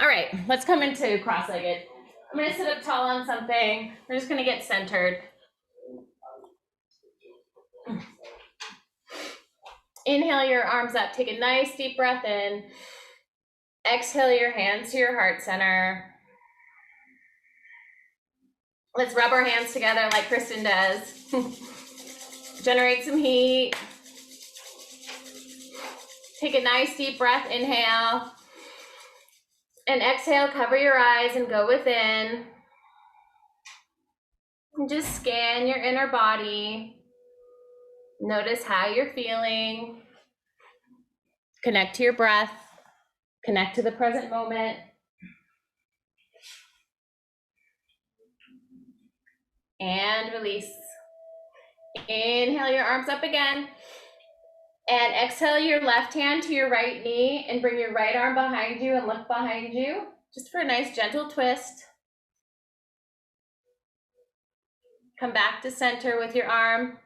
All right, let's come into cross-legged. I'm gonna sit up tall on something. We're just gonna get centered. Inhale your arms up, take a nice deep breath in. Exhale your hands to your heart center. Let's rub our hands together like Kristin does. Generate some heat. Take a nice deep breath, inhale. And exhale, cover your eyes and go within. And just scan your inner body. Notice how you're feeling. Connect to your breath. Connect to the present moment. And release. Inhale your arms up again. And exhale your left hand to your right knee and bring your right arm behind you and look behind you, just for a nice gentle twist. Come back to center with your arm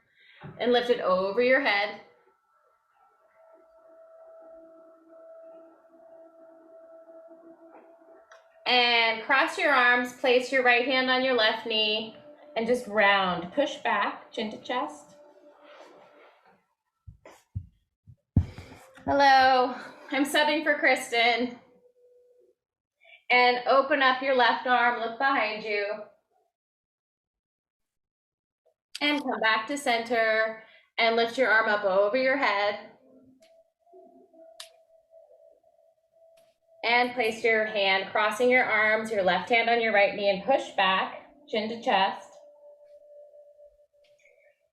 and lift it over your head. And cross your arms, place your right hand on your left knee and just round, push back, chin to chest. Hello, I'm subbing for Kristin. And open up your left arm, look behind you. And come back to center and lift your arm up over your head. And place your hand crossing your arms, your left hand on your right knee and push back, chin to chest.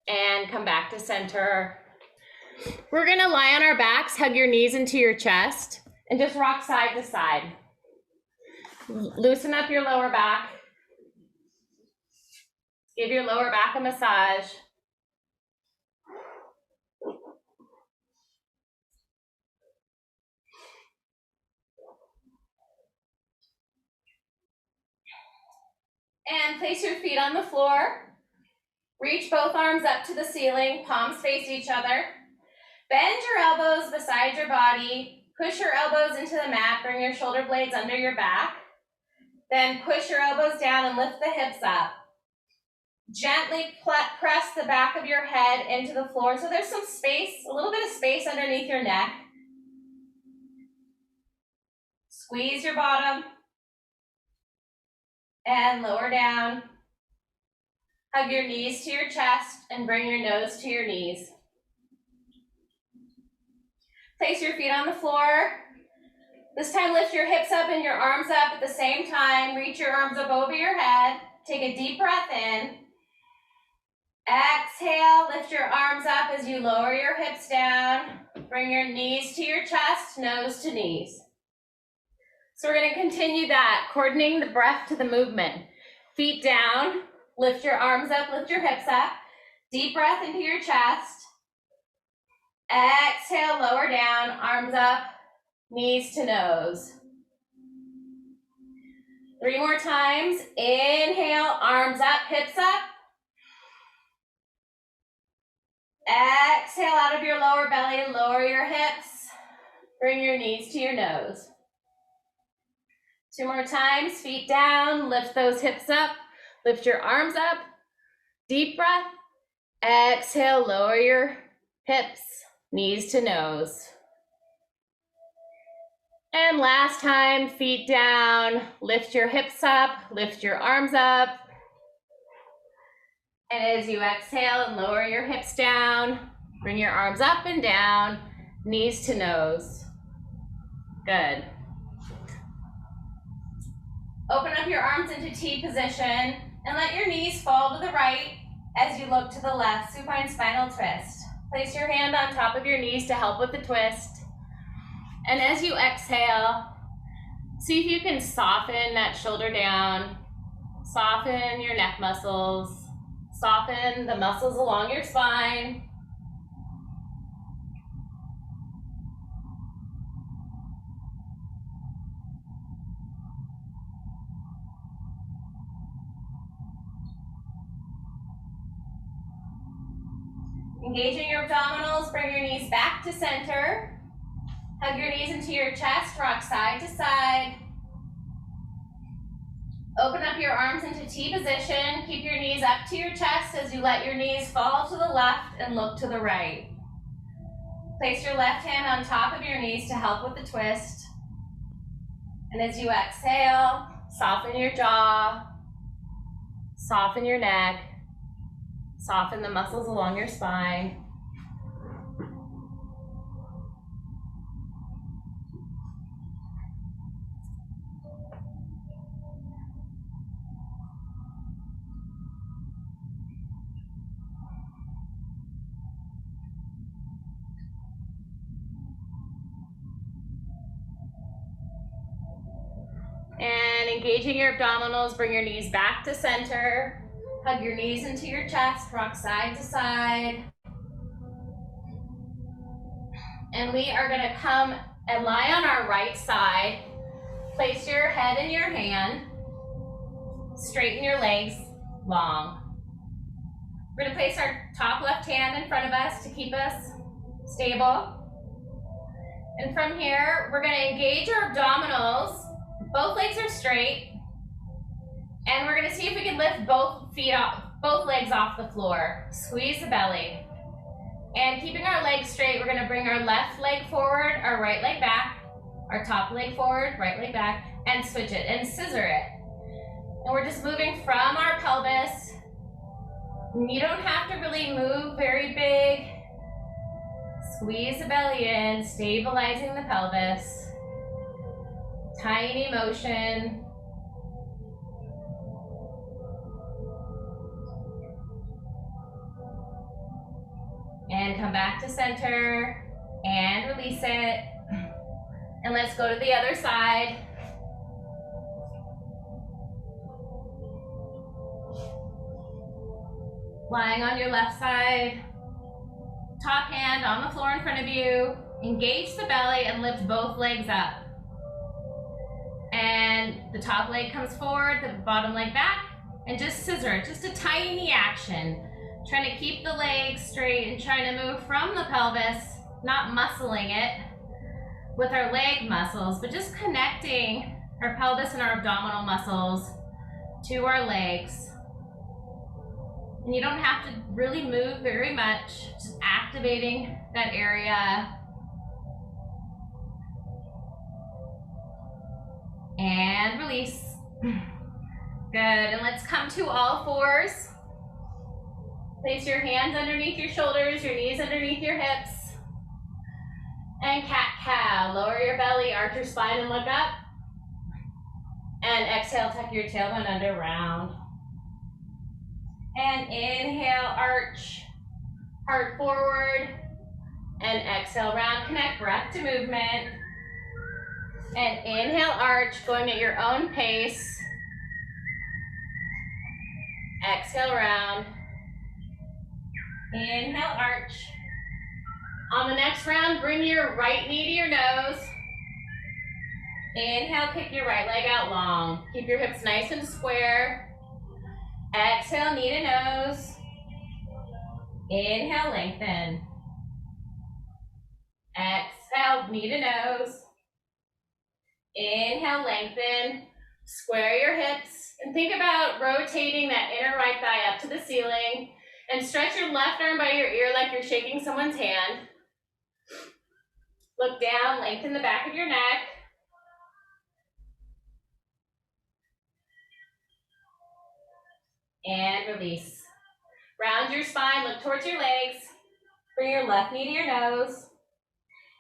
And come back to center. We're gonna lie on our backs, hug your knees into your chest, and just rock side to side. Loosen up your lower back. Give your lower back a massage. And place your feet on the floor. Reach both arms up to the ceiling, palms face each other. Bend your elbows beside your body. Push your elbows into the mat. Bring your shoulder blades under your back. Then push your elbows down and lift the hips up. Gently press the back of your head into the floor so there's some space, a little bit of space underneath your neck. Squeeze your bottom and lower down. Hug your knees to your chest and bring your nose to your knees. Place your feet on the floor. This time lift your hips up and your arms up at the same time. Reach your arms up over your head. Take a deep breath in. Exhale, lift your arms up as you lower your hips down. Bring your knees to your chest, nose to knees. So we're going to continue that, coordinating the breath to the movement. Feet down, lift your arms up, lift your hips up. Deep breath into your chest. Exhale, lower down, arms up, knees to nose. 3 more times. Inhale, arms up, hips up. Exhale out of your lower belly, lower your hips. Bring your knees to your nose. 2 more times, feet down, lift those hips up, lift your arms up. Deep breath. Exhale, lower your hips, knees to nose. And last time, feet down, lift your hips up, lift your arms up. And as you exhale and lower your hips down, bring your arms up and down, knees to nose. Good. Open up your arms into T position and let your knees fall to the right as you look to the left, supine spinal twist. Place your hand on top of your knees to help with the twist. And as you exhale, see if you can soften that shoulder down, soften your neck muscles, soften the muscles along your spine. Engaging your abdominals, bring your knees back to center. Hug your knees into your chest, rock side to side. Open up your arms into T position. Keep your knees up to your chest as you let your knees fall to the left and look to the right. Place your left hand on top of your knees to help with the twist. And as you exhale, soften your jaw, soften your neck, soften the muscles along your spine. And engaging your abdominals, bring your knees back to center. Hug your knees into your chest, rock side to side. And we are gonna come and lie on our right side. Place your head in your hand. Straighten your legs long. We're gonna place our top left hand in front of us to keep us stable. And from here, we're gonna engage our abdominals. Both legs are straight. And we're gonna see if we can lift both legs off the floor. Squeeze the belly. And keeping our legs straight, we're gonna bring our left leg forward, our right leg back, our top leg forward, right leg back, and switch it and scissor it. And we're just moving from our pelvis. You don't have to really move very big. Squeeze the belly in, stabilizing the pelvis. Tiny motion. And come back to center and release it. And let's go to the other side. Lying on your left side, top hand on the floor in front of you. Engage the belly and lift both legs up. And the top leg comes forward, the bottom leg back, and just scissor it, just a tiny action. Trying to keep the legs straight and trying to move from the pelvis, not muscling it with our leg muscles, but just connecting our pelvis and our abdominal muscles to our legs. And you don't have to really move very much, just activating that area. And release. Good, and let's come to all fours. Place your hands underneath your shoulders, your knees underneath your hips. And cat-cow. Lower your belly, arch your spine and look up. And exhale, tuck your tailbone under, round. And inhale, arch, heart forward. And exhale, round, connect breath to movement. And inhale, arch, going at your own pace. Exhale, round. Inhale, arch. On the next round, bring your right knee to your nose. Inhale, kick your right leg out long. Keep your hips nice and square. Exhale, knee to nose. Inhale, lengthen. Exhale, knee to nose. Inhale, lengthen. Square your hips. And think about rotating that inner right thigh up to the ceiling. And stretch your left arm by your ear like you're shaking someone's hand. Look down, lengthen the back of your neck. And release. Round your spine, look towards your legs. Bring your left knee to your nose.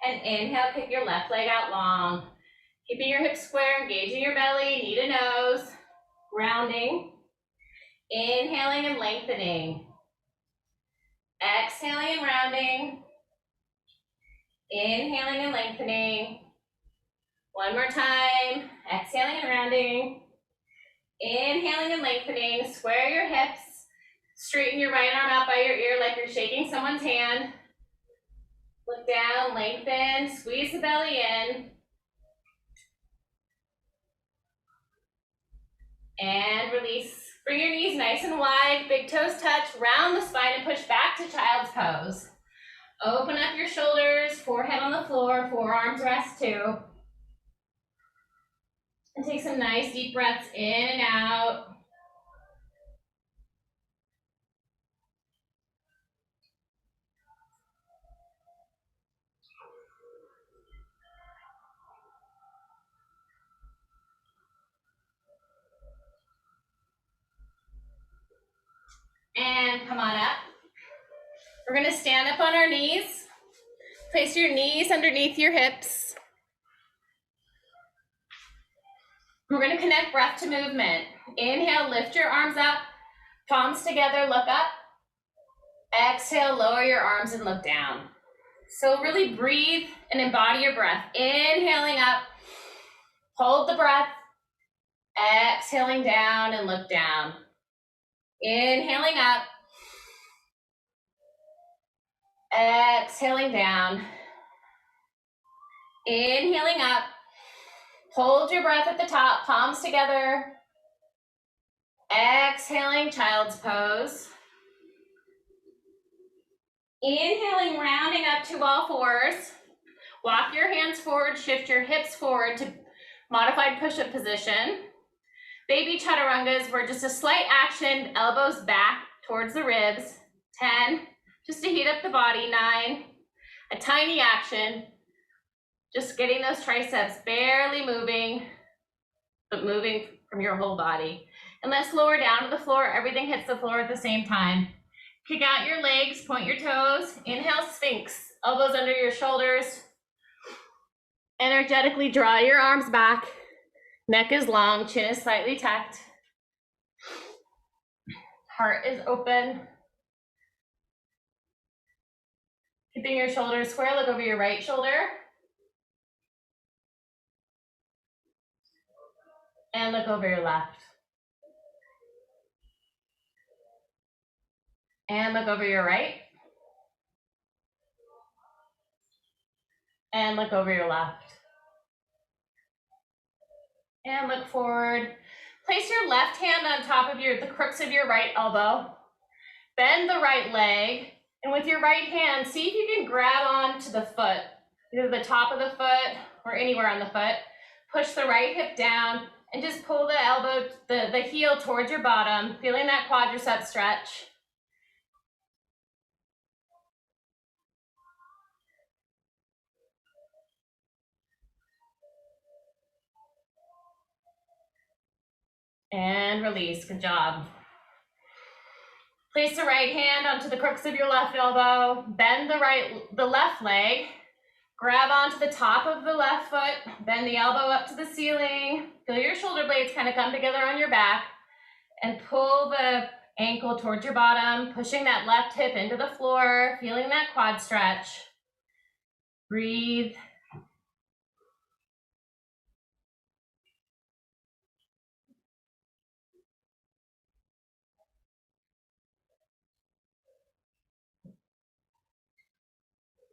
And inhale, kick your left leg out long. Keeping your hips square, engaging your belly, knee to nose. Rounding. Inhaling and lengthening. Exhaling and rounding. Inhaling and lengthening. One more time. Exhaling and rounding. Inhaling and lengthening. Square your hips. Straighten your right arm out by your ear like you're shaking someone's hand. Look down, lengthen, squeeze the belly in. And release. Bring your knees nice and wide, big toes touch, round the spine and push back to child's pose. Open up your shoulders, forehead on the floor, forearms rest too. And take some nice deep breaths in and out. And come on up. We're going to stand up on our knees. Place your knees underneath your hips. We're going to connect breath to movement. Inhale, lift your arms up. Palms together, look up. Exhale, lower your arms and look down. So really breathe and embody your breath. Inhaling up. Hold the breath. Exhaling down and look down. Inhaling up. Exhaling down. Inhaling up. Hold your breath at the top, palms together. Exhaling, child's pose. Inhaling, rounding up to all fours. Walk your hands forward, shift your hips forward to modified push-up position. Baby chaturangas were just a slight action, elbows back towards the ribs. 10, just to heat up the body. 9, a tiny action, just getting those triceps barely moving, but moving from your whole body. And let's lower down to the floor. Everything hits the floor at the same time. Kick out your legs, point your toes. Inhale, Sphinx, elbows under your shoulders. Energetically draw your arms back. Neck is long, chin is slightly tucked. Heart is open. Keeping your shoulders square, look over your right shoulder. And look over your left. And look over your right. And look over your left. And look forward. Place your left hand on top of the crooks of your right elbow. Bend the right leg. And with your right hand, see if you can grab onto the foot, either the top of the foot or anywhere on the foot. Push the right hip down and just pull the elbow, the heel towards your bottom, feeling that quadricep stretch. And release, good job. Place the right hand onto the crooks of your left elbow, bend the left leg, grab onto the top of the left foot, bend the elbow up to the ceiling, feel your shoulder blades kind of come together on your back, and pull the ankle towards your bottom, pushing that left hip into the floor, feeling that quad stretch. Breathe.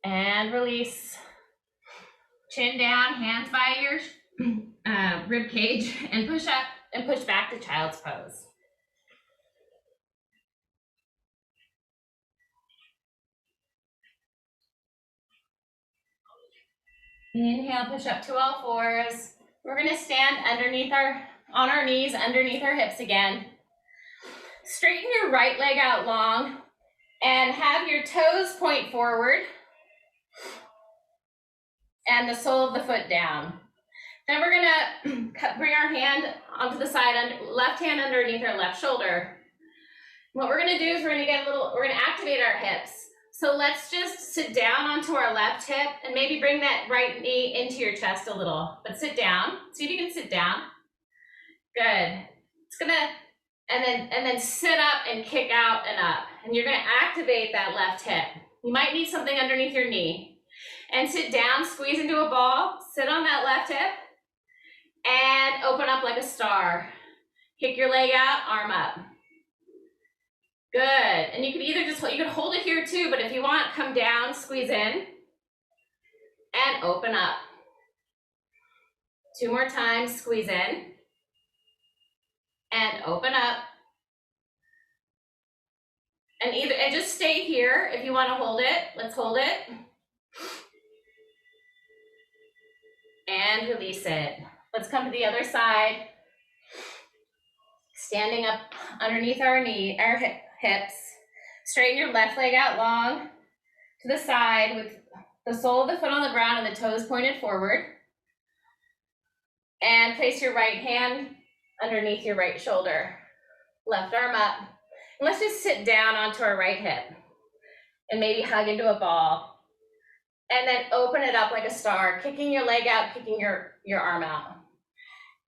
And release. Chin down, hands by your rib cage, and push up and push back to child's pose. Inhale, push up to all fours. We're gonna stand on our knees, underneath our hips again. Straighten your right leg out long and have your toes point forward and the sole of the foot down. Then we're gonna bring our hand onto the side, left hand underneath our left shoulder. What we're gonna do is we're gonna activate our hips. So let's just sit down onto our left hip and maybe bring that right knee into your chest a little, but sit down. See if you can sit down. Good. And then sit up and kick out and up. And you're gonna activate that left hip. You might need something underneath your knee. And sit down, squeeze into a ball, sit on that left hip, and open up like a star. Kick your leg out, arm up. Good, and you could you could hold it here too, but if you want, come down, squeeze in, and open up. 2 more times, squeeze in, and open up. And just stay here if you want to hold it. Let's hold it. And release it. Let's come to the other side. Standing up underneath our hips. Straighten your left leg out long to the side with the sole of the foot on the ground and the toes pointed forward. And place your right hand underneath your right shoulder. Left arm up. And let's just sit down onto our right hip and maybe hug into a ball. And then open it up like a star, kicking your leg out, kicking your arm out.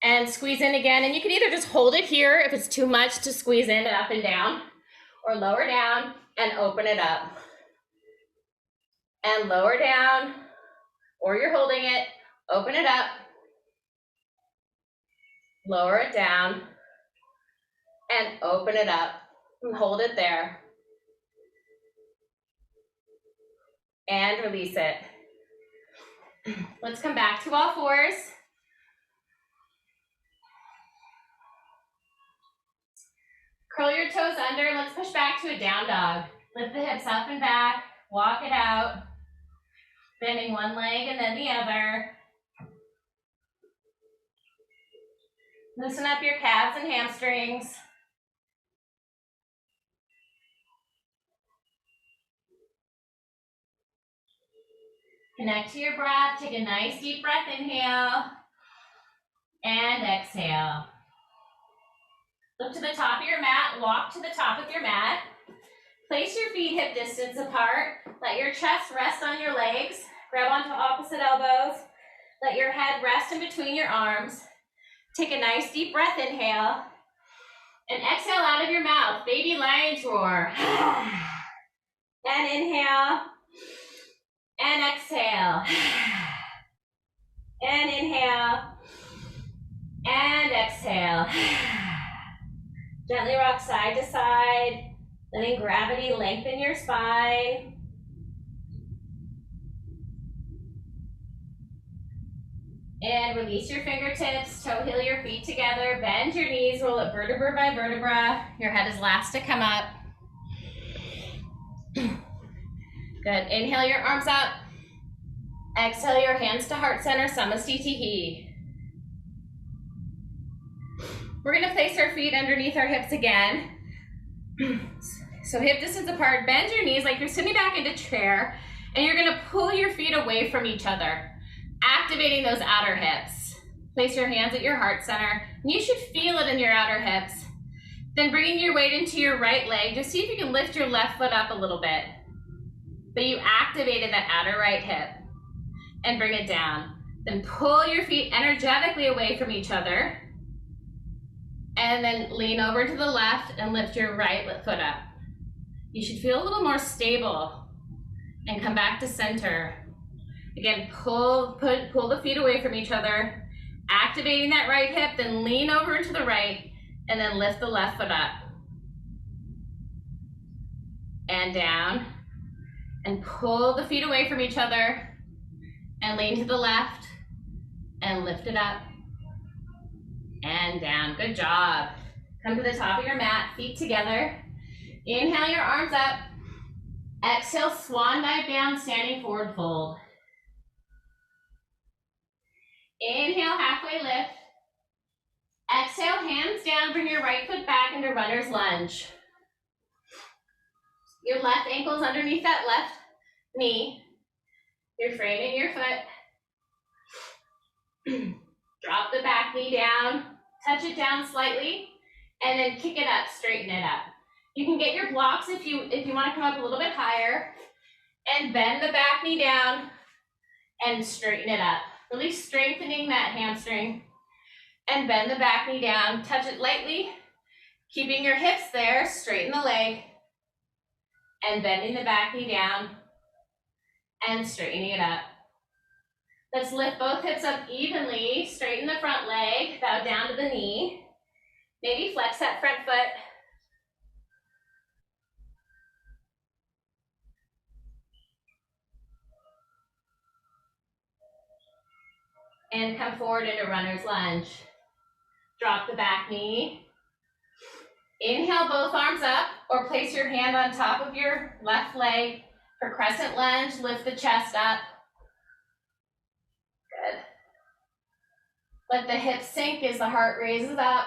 And squeeze in again. And you can either just hold it here if it's too much to squeeze in and up and down, or lower down and open it up. And lower down, or you're holding it, open it up, lower it down, and open it up, and hold it there. And release it. Let's come back to all fours. Curl your toes under, let's push back to a down dog. Lift the hips up and back, walk it out. Bending one leg and then the other. Loosen up your calves and hamstrings. Connect to your breath. Take a nice deep breath, inhale. And exhale. Look to the top of your mat, walk to the top of your mat. Place your feet hip distance apart. Let your chest rest on your legs. Grab onto opposite elbows. Let your head rest in between your arms. Take a nice deep breath, inhale. And exhale out of your mouth, baby lion's roar. And inhale. And exhale. And inhale. And exhale. Gently rock side to side, letting gravity lengthen your spine. And release your fingertips, toe heel your feet together, bend your knees, roll it vertebra by vertebra. Your head is last to come up. Good, inhale your arms up. Exhale your hands to heart center, Samastitihi. We're gonna place our feet underneath our hips again. So hip distance apart, bend your knees like you're sitting back into chair, and you're gonna pull your feet away from each other, activating those outer hips. Place your hands at your heart center, and you should feel it in your outer hips. Then bringing your weight into your right leg, just see if you can lift your left foot up a little bit. But you activated that outer right hip, and bring it down. Then pull your feet energetically away from each other, and then lean over to the left and lift your right foot up. You should feel a little more stable and come back to center. Again, pull the feet away from each other, activating that right hip, then lean over into the right, and then lift the left foot up. And down, and pull the feet away from each other, and lean to the left, and lift it up, and down. Good job. Come to the top of your mat, feet together. Inhale your arms up. Exhale, swan dive down, standing forward fold. Inhale, halfway lift. Exhale, hands down, bring your right foot back into runner's lunge. Your left ankle's underneath that left knee. You're framing your foot. Drop the back knee down, touch it down slightly, and then kick it up, straighten it up. You can get your blocks if you want to come up a little bit higher, and bend the back knee down and straighten it up. Really strengthening that hamstring, and bend the back knee down, touch it lightly, keeping your hips there, straighten the leg, and bending the back knee down and straightening it up. Let's lift both hips up evenly, straighten the front leg, bow down to the knee. Maybe flex that front foot. And come forward into runner's lunge. Drop the back knee. Inhale both arms up, or place your hand on top of your left leg for crescent lunge. Lift the chest up. Good. Let the hips sink as the heart raises up.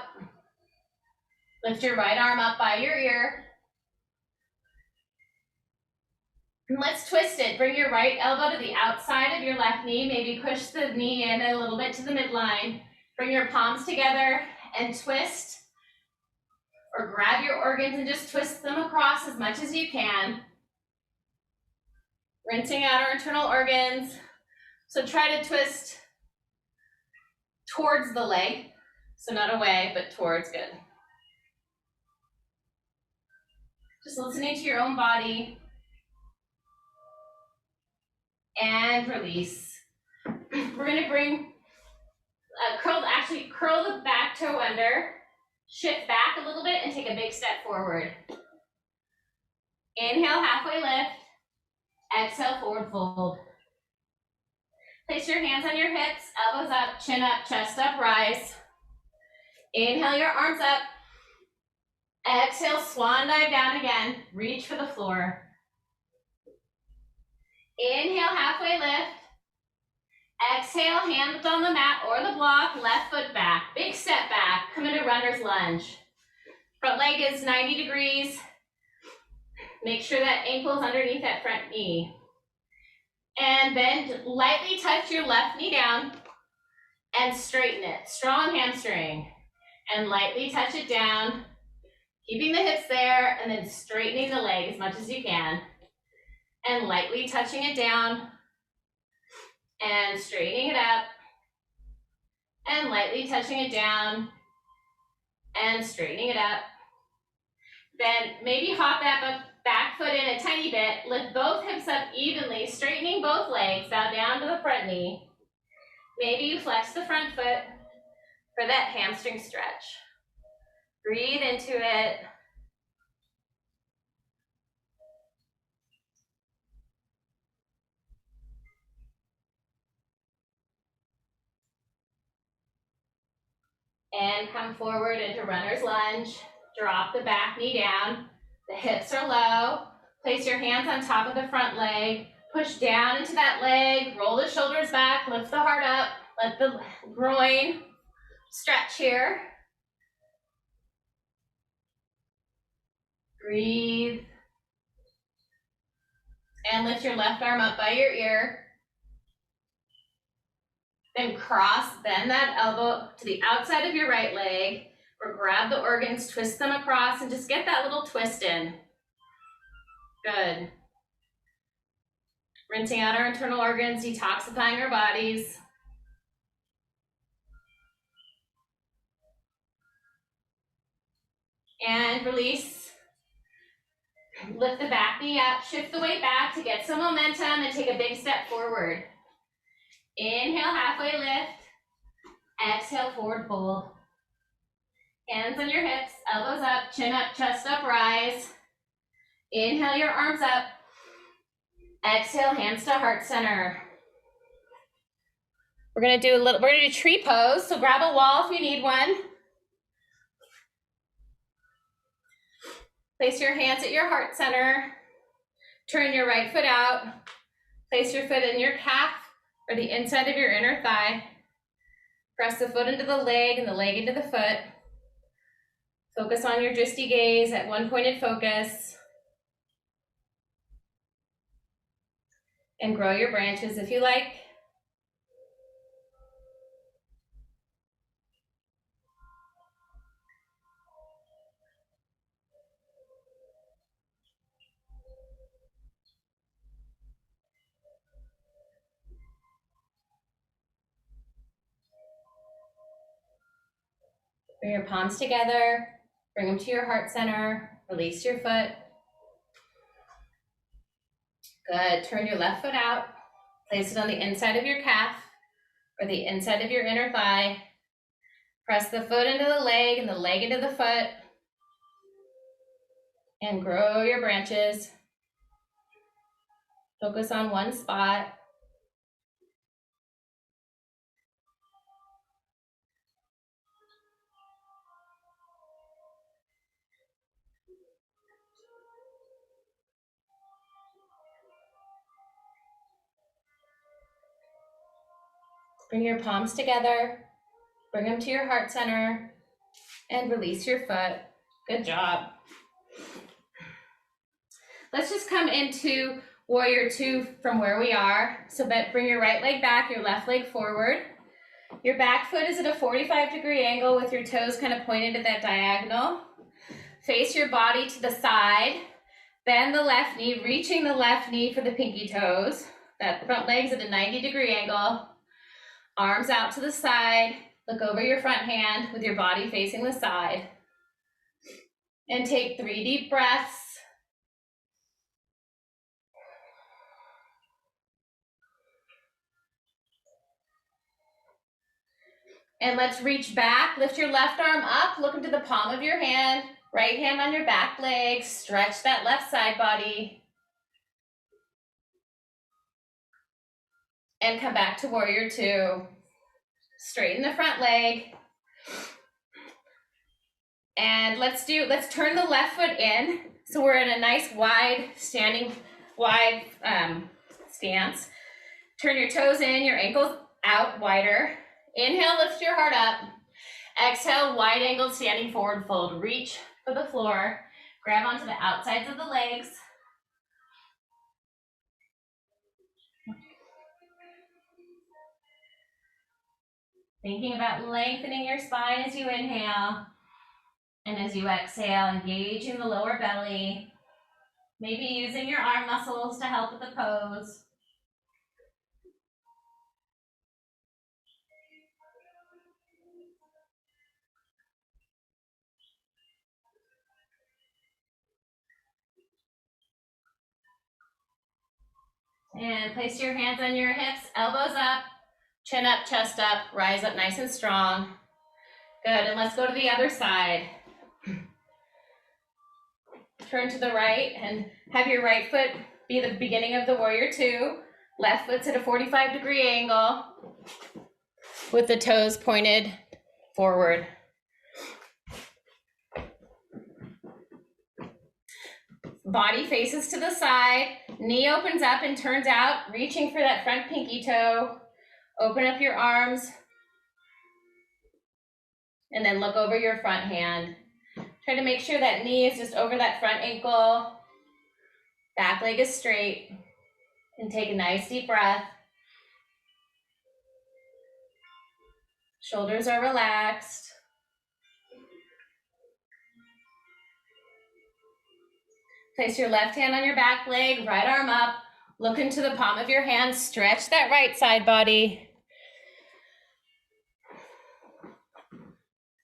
Lift your right arm up by your ear. And let's twist it. Bring your right elbow to the outside of your left knee. Maybe push the knee in a little bit to the midline. Bring your palms together and twist, or grab your organs and just twist them across as much as you can. Rinsing out our internal organs. So try to twist towards the leg. So not away, but towards, good. Just listening to your own body. And release. We're gonna bring, curl the back toe under, shift back a little bit and take a big step forward. Inhale, halfway lift. Exhale, forward fold. Place your hands on your hips, elbows up, chin up, chest up, rise. Inhale your arms up. Exhale, swan dive down again. Reach for the floor. Inhale, halfway lift. Exhale, hands on the mat or the block, left foot back. Big step back, come into runner's lunge. Front leg is 90 degrees. Make sure that ankle is underneath that front knee. And bend, lightly touch your left knee down and straighten it. Strong hamstring. And lightly touch it down, keeping the hips there, and then straightening the leg as much as you can. And lightly touching it down and straightening it up. And lightly touching it down and straightening it up. Then maybe hop that back foot in a tiny bit. Lift both hips up evenly, straightening both legs. Bow down to the front knee. Maybe you flex the front foot for that hamstring stretch. Breathe into it. And come forward into runner's lunge. Drop the back knee down. The hips are low. Place your hands on top of the front leg. Push down into that leg. Roll the shoulders back. Lift the heart up. Let the groin stretch here. Breathe. And lift your left arm up by your ear. Then cross, bend that elbow to the outside of your right leg, or grab the organs, twist them across, and just get that little twist in. Good. Rinsing out our internal organs, detoxifying our bodies. And release. Lift the back knee up, shift the weight back to get some momentum and take a big step forward. Inhale, halfway lift. Exhale, forward fold. Hands on your hips, elbows up, chin up, chest up, rise. Inhale your arms up. Exhale, hands to heart center. We're gonna do tree pose, so grab a wall if you need one. Place your hands at your heart center. Turn your right foot out. Place your foot in your calf or the inside of your inner thigh. Press the foot into the leg and the leg into the foot. Focus on your drishti gaze at one pointed focus. And grow your branches if you like. Bring your palms together, bring them to your heart center, release your foot. Good, turn your left foot out, place it on the inside of your calf or the inside of your inner thigh. Press the foot into the leg and the leg into the foot. And grow your branches. Focus on one spot. Bring your palms together. Bring them to your heart center and release your foot. Good job. Let's just come into warrior two from where we are. So bring your right leg back, your left leg forward. Your back foot is at a 45-degree angle with your toes kind of pointed at that diagonal. Face your body to the side. Bend the left knee, reaching the left knee for the pinky toes. That front leg's at a 90-degree angle. Arms out to the side. Look over your front hand with your body facing the side. And take 3 deep breaths. And let's reach back. Lift your left arm up. Look into the palm of your hand. Right hand on your back leg. Stretch that left side body. And come back to warrior two. Straighten the front leg. And let's turn the left foot in. So we're in a nice wide stance. Turn your toes in, your ankles out wider. Inhale, lift your heart up. Exhale, wide angled standing forward fold. Reach for the floor. Grab onto the outsides of the legs. Thinking about lengthening your spine as you inhale. And as you exhale, engaging the lower belly. Maybe using your arm muscles to help with the pose. And place your hands on your hips, elbows up, chin up, chest up, rise up nice and strong. Good, and let's go to the other side. Turn to the right and have your right foot be the beginning of the warrior two. Left foot's at a 45-degree angle with the toes pointed forward. Body faces to the side, knee opens up and turns out, reaching for that front pinky toe. Open up your arms and then look over your front hand. Try to make sure that knee is just over that front ankle. Back leg is straight. And take a nice deep breath. Shoulders are relaxed. Place your left hand on your back leg, right arm up. Look into the palm of your hand. Stretch that right side body.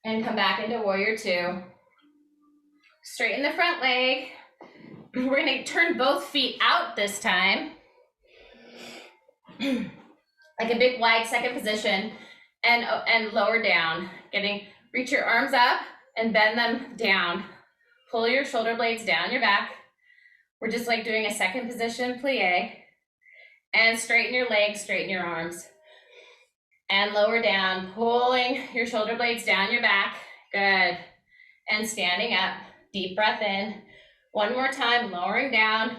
And come back into warrior two. Straighten the front leg. We're going to turn both feet out this time. Like a big wide second position. And lower down. Reach your arms up and bend them down. Pull your shoulder blades down your back. We're just like doing a second position plie. And straighten your legs, straighten your arms. And lower down, pulling your shoulder blades down your back. Good. And standing up. Deep breath in. One more time, lowering down.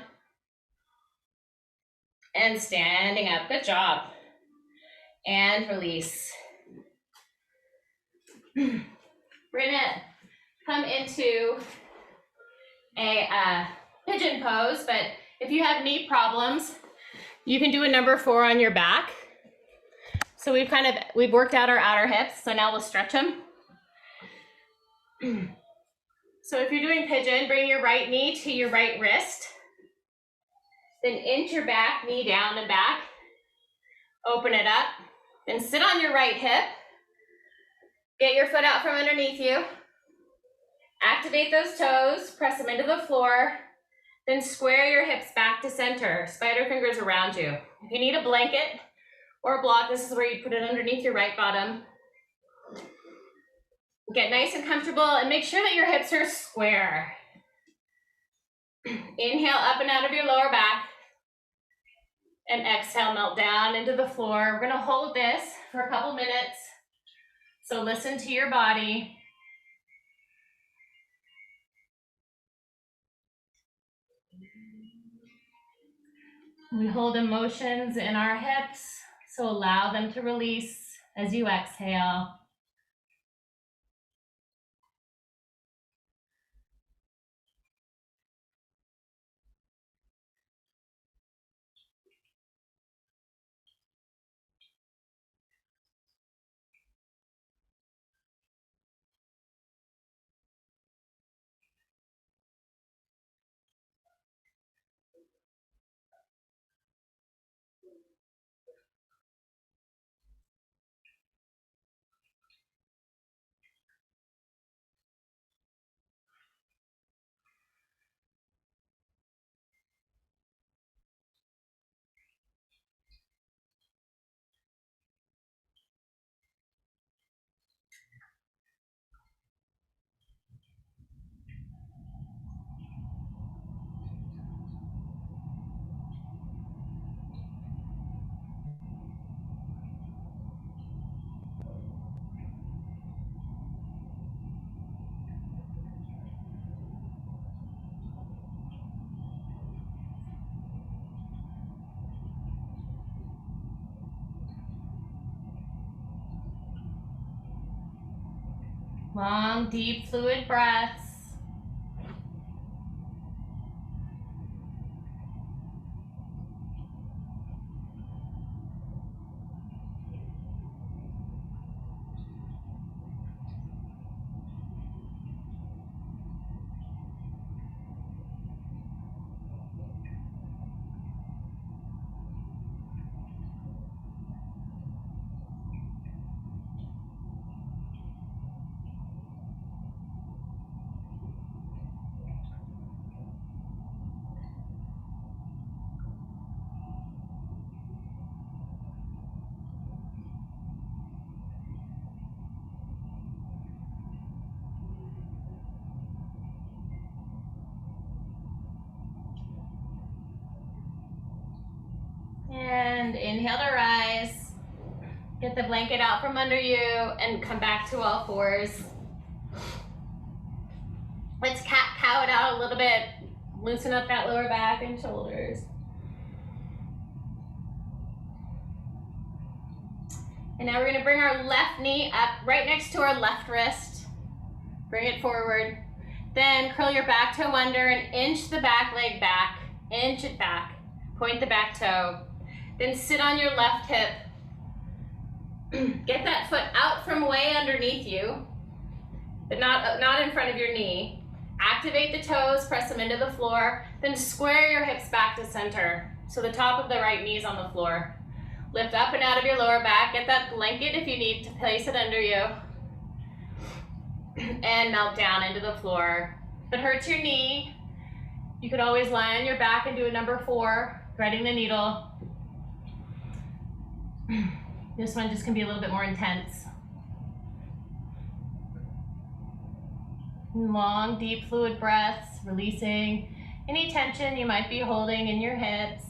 And standing up. Good job. And release. We're gonna come into a pigeon pose, but if you have knee problems, you can do a number 4 on your back. So we've worked out our outer hips, so now we'll stretch them. So if you're doing pigeon, bring your right knee to your right wrist. Then inch your back knee down and back. Open it up. Then sit on your right hip. Get your foot out from underneath you. Activate those toes, press them into the floor. Then square your hips back to center. Spider fingers around you. If you need a blanket or a block, this is where you put it underneath your right bottom. Get nice and comfortable and make sure that your hips are square. Inhale up and out of your lower back. And exhale, melt down into the floor. We're gonna hold this for a couple minutes. So listen to your body. We hold emotions in our hips, so allow them to release as you exhale. Long, deep, fluid breaths. And inhale to rise. Get the blanket out from under you and come back to all fours. Let's cat-cow it out a little bit. Loosen up that lower back and shoulders. And now we're going to bring our left knee up right next to our left wrist. Bring it forward. Then curl your back toe under and inch the back leg back. Inch it back. Point the back toe. Then sit on your left hip. Get that foot out from way underneath you, but not in front of your knee. Activate the toes, press them into the floor, then square your hips back to center. So the top of the right knee is on the floor. Lift up and out of your lower back. Get that blanket if you need to place it under you. And melt down into the floor. If it hurts your knee, you could always lie on your back and do a number 4, threading the needle. This one just can be a little bit more intense. Long, deep, fluid breaths, releasing any tension you might be holding in your hips.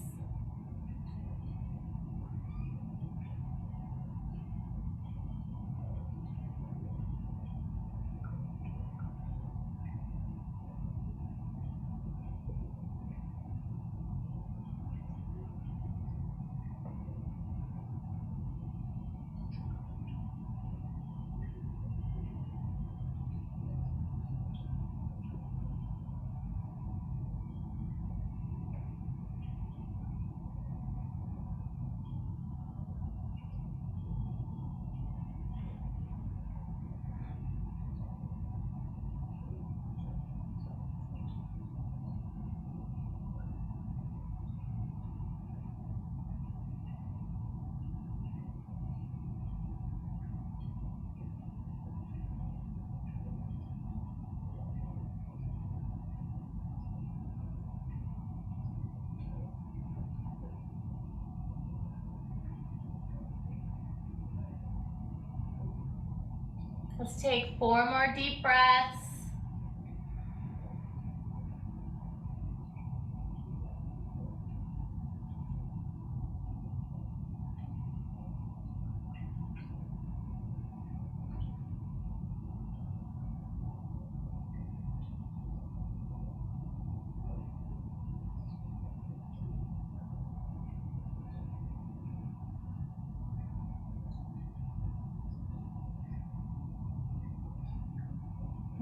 Let's take 4 more deep breaths.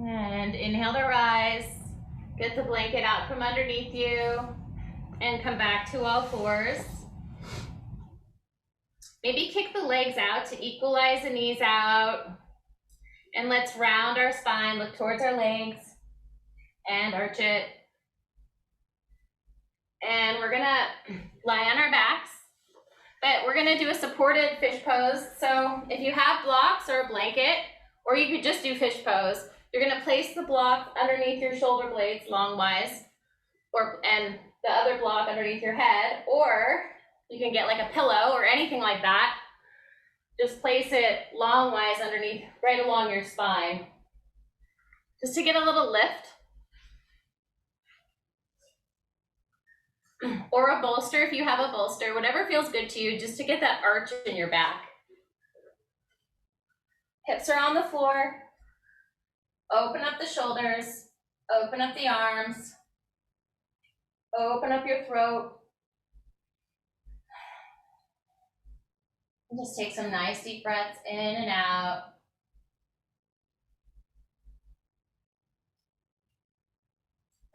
And inhale to rise. Get the blanket out from underneath you and come back to all fours. Maybe kick the legs out to equalize the knees out. And let's round our spine, look towards our legs and arch it. And we're gonna lie on our backs, but we're gonna do a supported fish pose. So if you have blocks or a blanket, or you could just do fish pose, you're gonna place the block underneath your shoulder blades longwise, and the other block underneath your head, or you can get like a pillow or anything like that. Just place it longwise underneath, right along your spine, just to get a little lift. Or a bolster if you have a bolster, whatever feels good to you, just to get that arch in your back. Hips are on the floor. Open up the shoulders, open up the arms, open up your throat. And just take some nice deep breaths in and out.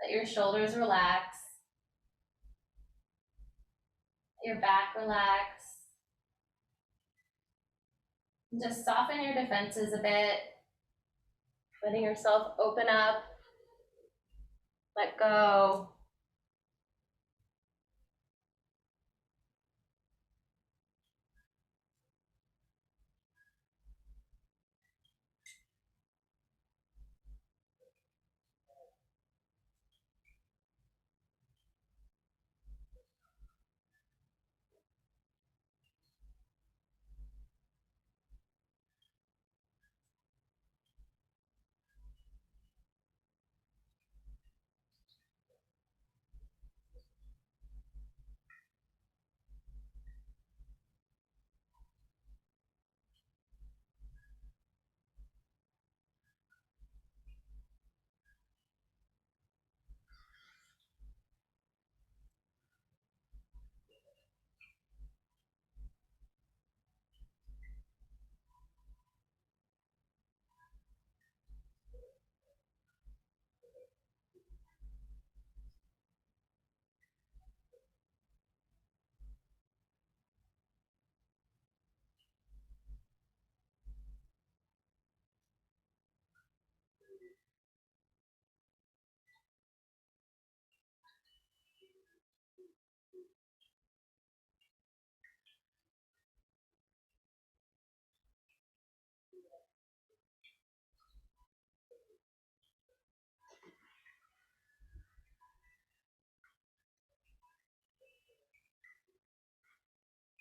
Let your shoulders relax. Your back relax. Just soften your defenses a bit, letting yourself open up, let go.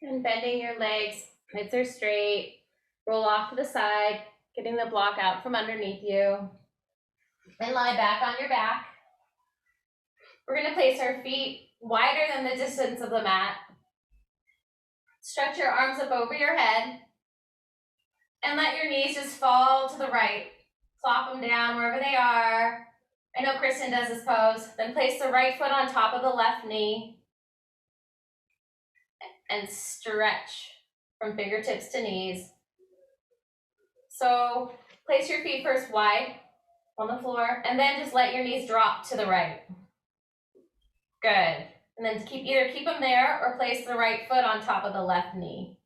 And bending your legs, hips are straight, roll off to the side, getting the block out from underneath you, and lie back on your back. We're going to place our feet wider than the distance of the mat. Stretch your arms up over your head, and let your knees just fall to the right. Plop them down wherever they are. I know Kristin does this pose. Then place the right foot on top of the left knee, and stretch from fingertips to knees. So place your feet first wide on the floor, and then just let your knees drop to the right. Good. And then either keep them there or place the right foot on top of the left knee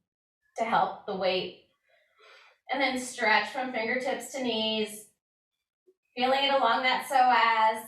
to help the weight. And then stretch from fingertips to knees, feeling it along that psoas.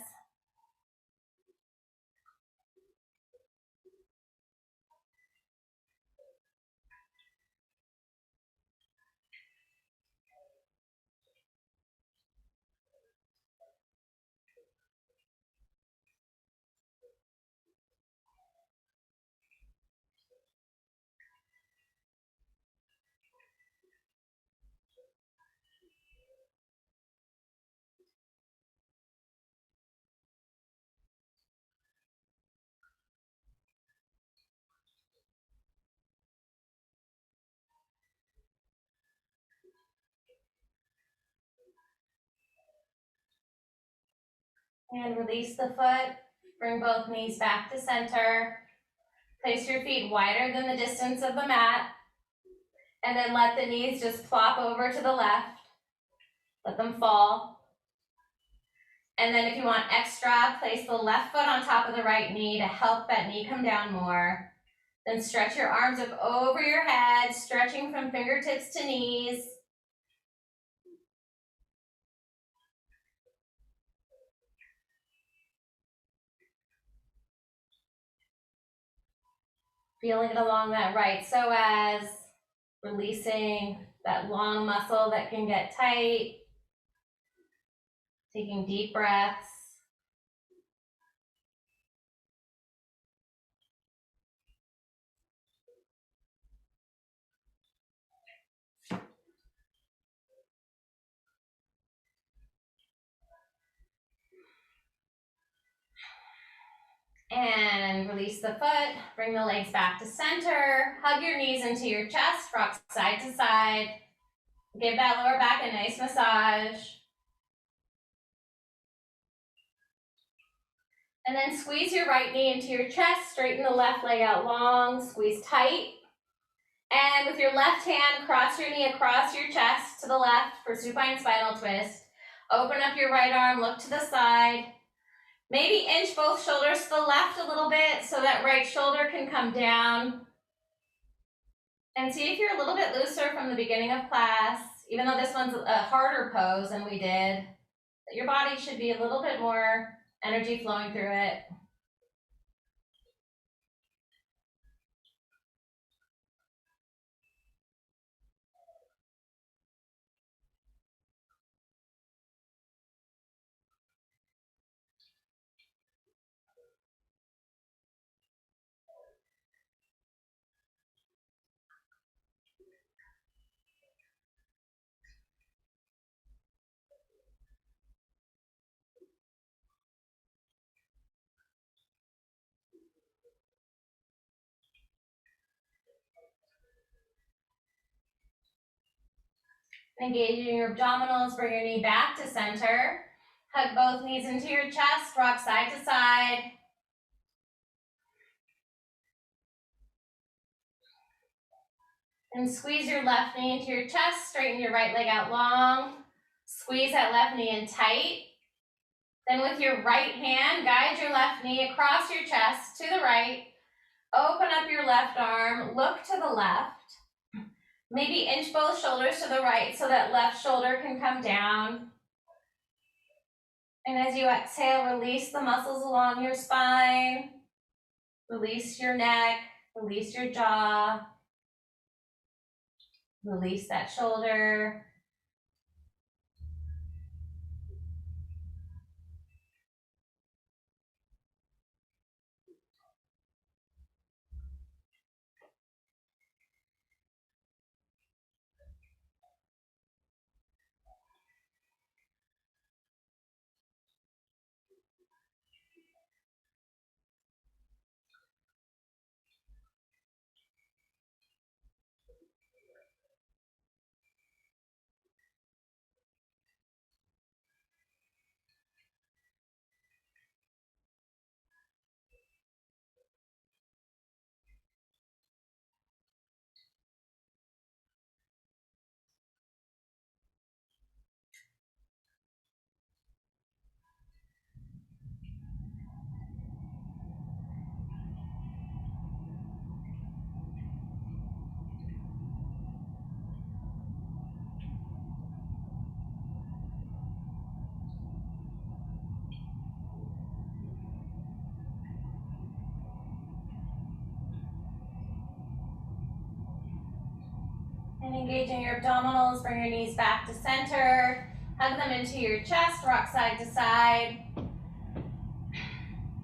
And release the foot. Bring both knees back to center. Place your feet wider than the distance of the mat. And then let the knees just plop over to the left. Let them fall. And then if you want extra, place the left foot on top of the right knee to help that knee come down more. Then stretch your arms up over your head, stretching from fingertips to knees. Feeling it along that right psoas, releasing that long muscle that can get tight. Taking deep breaths. And release the foot, bring the legs back to center, hug your knees into your chest, rock side to side. Give that lower back a nice massage. And then squeeze your right knee into your chest, straighten the left leg out long, squeeze tight. And with your left hand, cross your knee across your chest to the left for supine spinal twist. Open up your right arm, look to the side. Maybe inch both shoulders to the left a little bit so that right shoulder can come down. And see if you're a little bit looser from the beginning of class, even though this one's a harder pose than we did. Your body should be a little bit more energy flowing through it. Engaging your abdominals, bring your knee back to center. Hug both knees into your chest, rock side to side. And squeeze your left knee into your chest, straighten your right leg out long. Squeeze that left knee in tight. Then with your right hand, guide your left knee across your chest to the right. Open up your left arm, look to the left. Maybe inch both shoulders to the right so that left shoulder can come down. And as you exhale, release the muscles along your spine. Release your neck, release your jaw. Release that shoulder. And engaging your abdominals, bring your knees back to center. Hug them into your chest, rock side to side.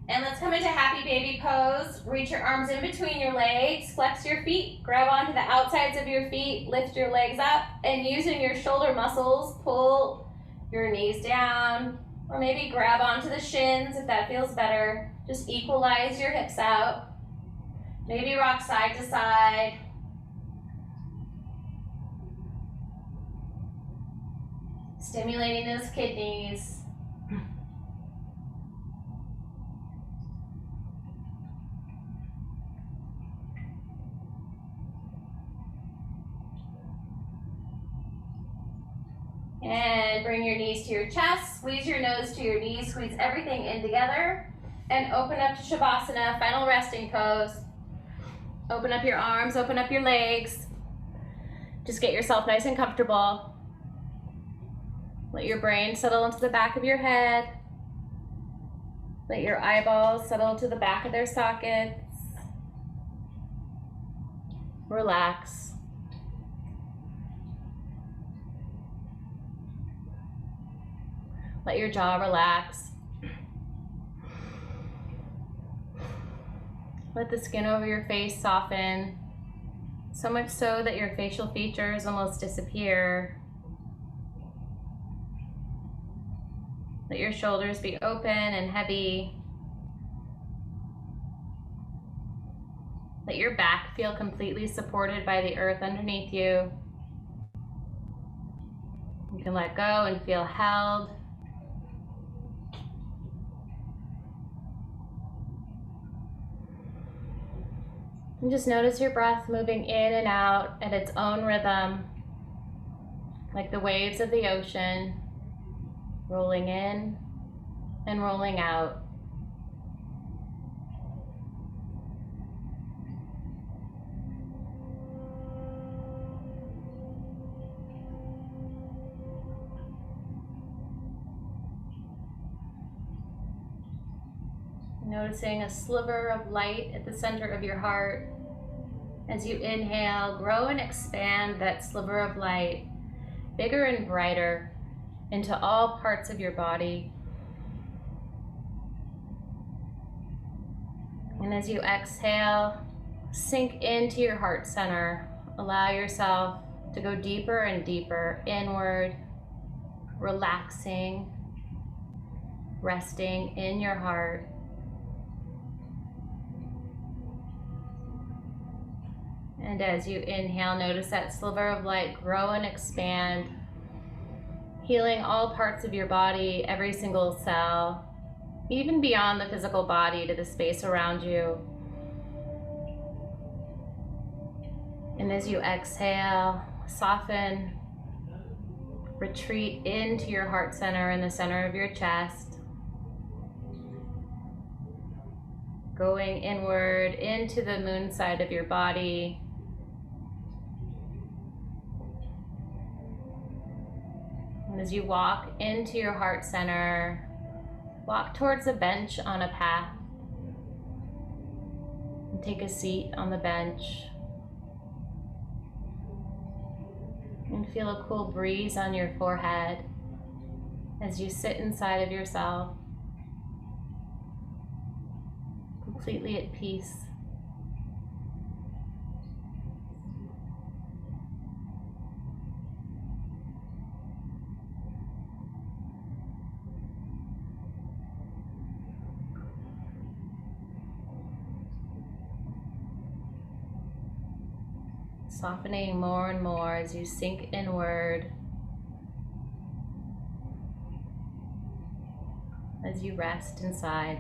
And let's come into happy baby pose. Reach your arms in between your legs, flex your feet, grab onto the outsides of your feet, lift your legs up, and using your shoulder muscles, pull your knees down, or maybe grab onto the shins if that feels better. Just equalize your hips out. Maybe rock side to side. Stimulating those kidneys. And bring your knees to your chest, squeeze your nose to your knees, squeeze everything in together, and open up to Shavasana, final resting pose. Open up your arms, open up your legs. Just get yourself nice and comfortable. Let your brain settle into the back of your head. Let your eyeballs settle to the back of their sockets. Relax. Let your jaw relax. Let the skin over your face soften, so much so that your facial features almost disappear. Let your shoulders be open and heavy. Let your back feel completely supported by the earth underneath you. You can let go and feel held. And just notice your breath moving in and out at its own rhythm, like the waves of the ocean, rolling in and rolling out. Noticing a sliver of light at the center of your heart. As you inhale, grow and expand that sliver of light, bigger and brighter, into all parts of your body. And as you exhale, sink into your heart center. Allow yourself to go deeper and deeper inward, relaxing, resting in your heart. And as you inhale, notice that sliver of light grow and expand, healing all parts of your body, every single cell, even beyond the physical body to the space around you. And as you exhale, soften, retreat into your heart center in the center of your chest, going inward into the moon side of your body. And as you walk into your heart center, walk towards a bench on a path and take a seat on the bench. And feel a cool breeze on your forehead as you sit inside of yourself, completely at peace. Softening more and more as you sink inward, as you rest inside.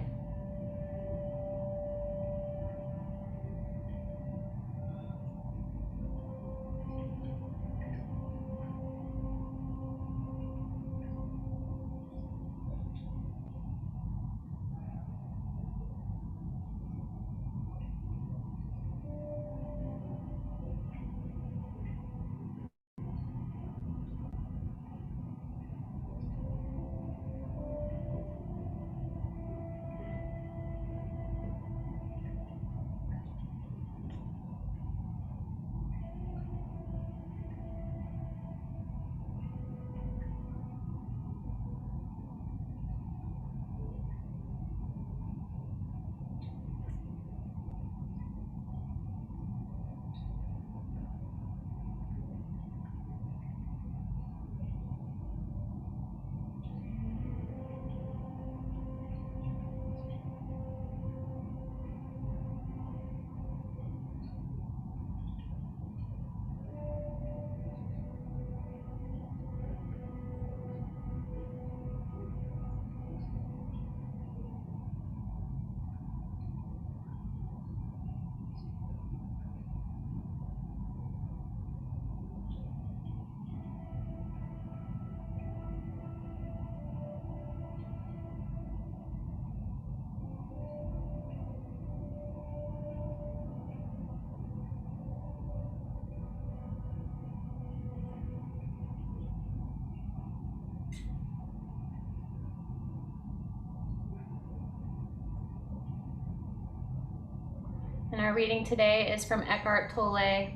And our reading today is from Eckhart Tolle.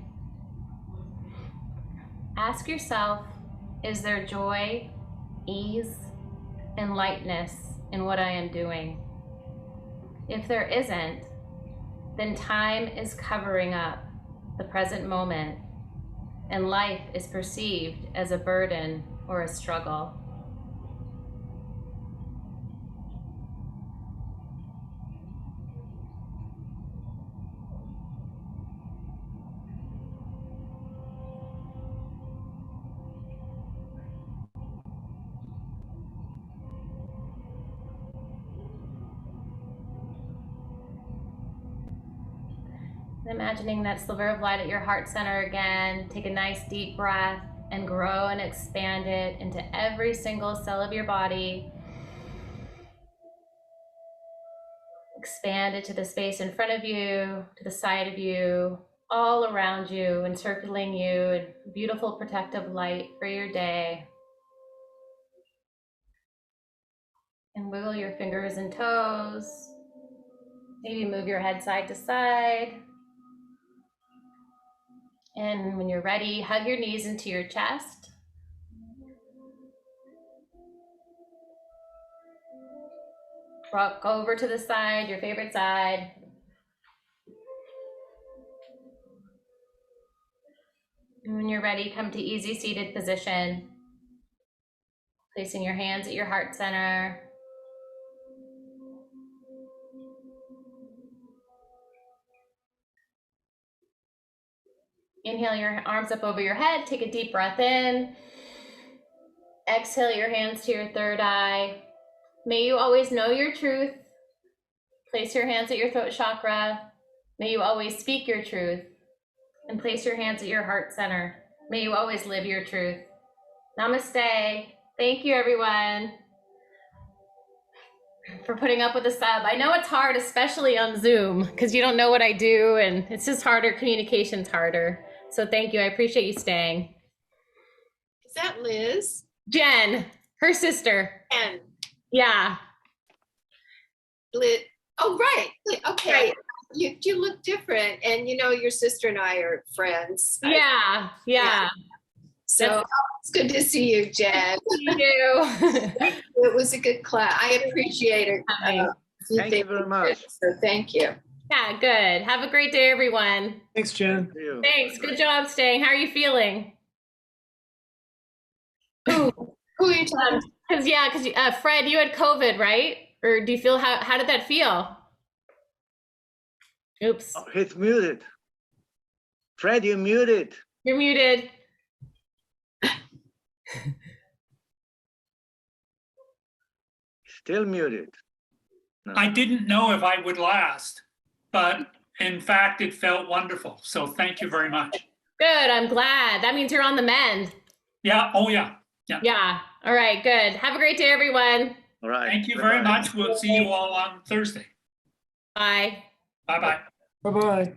Ask yourself, is there joy, ease, and lightness in what I am doing? If there isn't, then time is covering up the present moment, and life is perceived as a burden or a struggle. Imagining that sliver of light at your heart center again, take a nice deep breath and grow and expand it into every single cell of your body. Expand it to the space in front of you, to the side of you, all around you, encircling you, and beautiful protective light for your day. And wiggle your fingers and toes. Maybe move your head side to side. And when you're ready, hug your knees into your chest. Rock over to the side, your favorite side. And when you're ready, come to easy seated position. Placing your hands at your heart center. Inhale your arms up over your head. Take a deep breath in. Exhale your hands to your third eye. May you always know your truth. Place your hands at your throat chakra. May you always speak your truth. And place your hands at your heart center. May you always live your truth. Namaste. Thank you, everyone, for putting up with the sub. I know it's hard, especially on Zoom, because you don't know what I do, and it's just harder. Communication's harder. So thank you. I appreciate you staying. Is that Liz? Jen, her sister. Jen. Yeah. Liz. Oh, right. Okay. Right. You look different, and you know your sister and I are friends. Yeah. So it's good to see you, Jen. You do. It was a good class. I appreciate it. Thank you very much. So thank you. Yeah, good. Have a great day, everyone. Thanks, Jen. Thank you. Thanks. Good job staying. How are you feeling? Who are you talking to? Because Fred, you had COVID, right? Or do you feel, how did that feel? Oops. Oh, he's muted. Fred, you're muted. You're muted. Still muted. No. I didn't know if I would last, but in fact, it felt wonderful. So thank you very much. Good. I'm glad. That means you're on the mend. Yeah. Oh, yeah. Yeah. All right. Good. Have a great day, everyone. All right. Thank you very much. We'll see you all on Thursday. Bye. Bye-bye. Bye-bye.